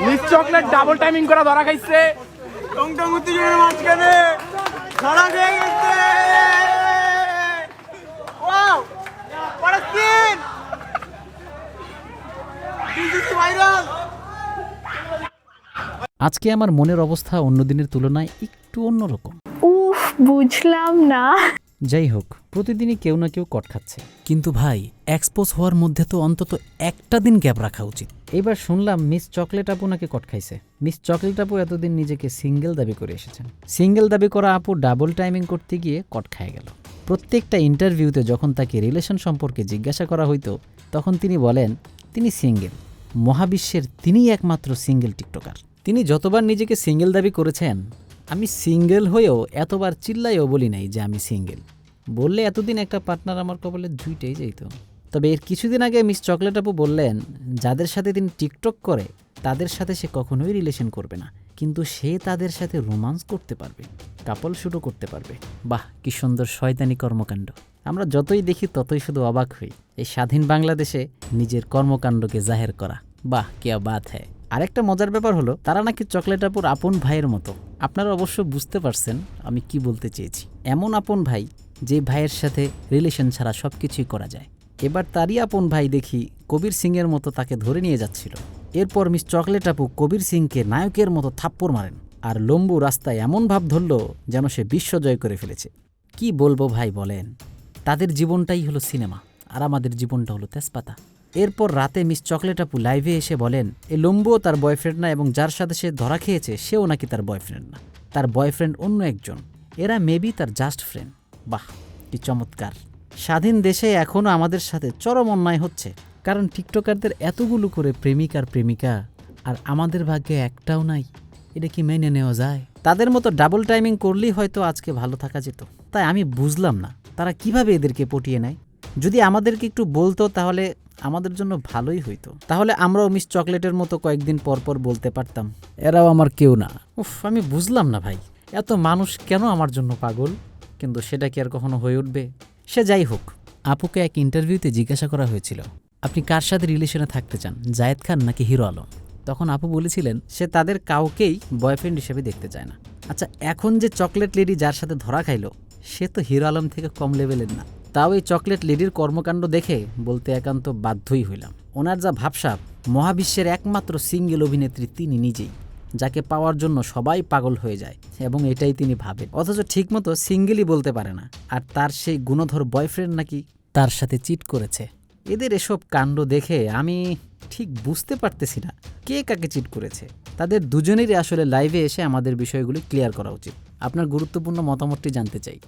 Miss chocolate double timing করা ধরা খাইছে। টং টং উত্তেজনার মাঝখানে ধরা খেয়ে গেছে। Wow what a scene, this is viral. আজকে আমার মনের অবস্থা অন্য দিনের তুলনায় একটু অন্যরকম। উফ, বুঝলাম না। যাই হোক, প্রতিদিনই কেউ না কেউ কট খাচ্ছে, কিন্তু ভাই এক্সপোজ হওয়ার মধ্যে তো অন্তত একটা দিন গ্যাপ রাখা উচিত। এবার শুনলাম মিস চকলেট আপু নাকি কট খাইছে। মিস চকলেট আপু এতদিন নিজেকে সিঙ্গেল দাবি করে এসেছেন। সিঙ্গেল দাবি করা আপু ডাবল টাইমিং করতে গিয়ে কট খায় গেল। প্রত্যেকটা ইন্টারভিউতে যখন তাকে রিলেশন সম্পর্কে জিজ্ঞাসা করা হইতো, তখন তিনি বলেন তিনি সিঙ্গেল। মহাবিশ্বের তিনিই একমাত্র সিঙ্গেল টিকটকার। তিনি যতবার নিজেকে সিঙ্গেল দাবি করেছেন, আমি সিঙ্গেল হয়েও এতবার চিল্লাইও বলি নাই যে আমি সিঙ্গেল। বললে এতদিন একটা পার্টনার আমার কপালে জুইটেই যেত। তবে এর কিছুদিন আগে মিস চকলেট আপু বললেন যাদের সাথে তিনি টিকটক করে তাদের সাথে সে কখনোই রিলেশন করবে না, কিন্তু সে তাদের সাথে রোমান্স করতে পারবে, কাপল শুটও করতে পারবে। বাহ, কি সুন্দর শয়তানি কর্মকাণ্ড! আমরা যতই দেখি ততই শুধু অবাক হই। এই স্বাধীন বাংলাদেশে নিজের কর্মকাণ্ডকে জাহের করা, বাহ কিয়া বাত হ্যায়। আরেকটা মজার ব্যাপার হলো, তারা নাকি চকলেট আপুর আপন ভাইয়ের মতো। আপনারা অবশ্য বুঝতে পারছেন আমি কি বলতে চেয়েছি। এমন আপন ভাই যে ভাইয়ের সাথে রিলেশন ছাড়া সব কিছুই করা যায়। এবার তারই আপন ভাই দেখি কবির সিংয়ের মতো তাকে ধরে নিয়ে যাচ্ছিল। এরপর মিস চকলেট আপু কবির সিংকে নায়কের মতো থাপ্পড় মারেন, আর লম্বু রাস্তায় এমন ভাব ধরল যেন সে বিশ্বজয় করে ফেলেছে। কি বলবো ভাই বলেন, তাদের জীবনটাই হলো সিনেমা, আর আমাদের জীবনটা হলো তেজপাতা। এরপর রাতে মিস চকলেট আপু লাইভে এসে বলেন এ লম্বুও তার বয়ফ্রেন্ড না, এবং যার সাথে সে ধরা খেয়েছে সেও নাকি তার বয়ফ্রেন্ড না, তার বয়ফ্রেন্ড অন্য একজন। এরা মেবি তার জাস্ট ফ্রেন্ড। বাহ, কি চমৎকার! স্বাধীন দেশে এখনও আমাদের সাথে চরম অন্যায় হচ্ছে, কারণ টিকটকারদের এতগুলো করে প্রেমিক আর প্রেমিকা, আর আমাদের ভাগ্যে একটাও নাই। এটা কি মেনে নেওয়া যায়? তাদের মতো ডাবল টাইমিং করলেই হয়তো আজকে ভালো থাকা যেত। তাই আমি বুঝলাম না তারা কিভাবে এদেরকে পটিয়ে নেয়। যদি আমাদেরকে একটু বলতো তাহলে আমাদের জন্য ভালোই হইতো। তাহলে আমরাও মিস চকলেটের মতো কয়েকদিন পর পর বলতে পারতাম এরাও আমার কেউ না। উফ, আমি বুঝলাম না ভাই, এত মানুষ কেন আমার জন্য পাগল? কিন্তু সেটা কি আর কখনো হয়ে উঠবে? সে যাই হোক, আপুকে এক ইন্টারভিউতে জিজ্ঞাসা করা হয়েছিল আপনি কার সাথে রিলেশনে থাকতে চান, জায়েদ খান নাকি হিরো আলম? তখন আপু বলেছিলেন সে তাদের কাউকেই বয়ফ্রেন্ড হিসেবে দেখতে চায় না। আচ্ছা, এখন যে চকলেট লেডি যার সাথে ধরা খাইলো, সে তো হিরো আলম থেকে কম লেভেলের না। তাও এই চকলেট লেডির কর্মকাণ্ড দেখে বলতে একান্ত বাধ্যই হইলাম, ওনার যা ভাবসাব, মহাবিশ্বের একমাত্র সিঙ্গেল অভিনেত্রী তিনি নিজেই, যাকে পাওয়ার জন্য সবাই পাগল হয়ে যায়, এবং এটাই তিনি ভাবেন, অথচ ঠিকমতো সিঙ্গেলই বলতে পারে না। আর তার সেই গুণধর বয়ফ্রেন্ড নাকি তার সাথে চিট করেছে। এদের এসব কাণ্ড দেখে আমি ঠিক বুঝতে পারতেছি না কে কাকে চিট করেছে। তাদের দুজনেরই আসলে লাইভে এসে আমাদের বিষয়গুলি ক্লিয়ার করা উচিত। আপনার গুরুত্বপূর্ণ মতামতটি জানতে চাই।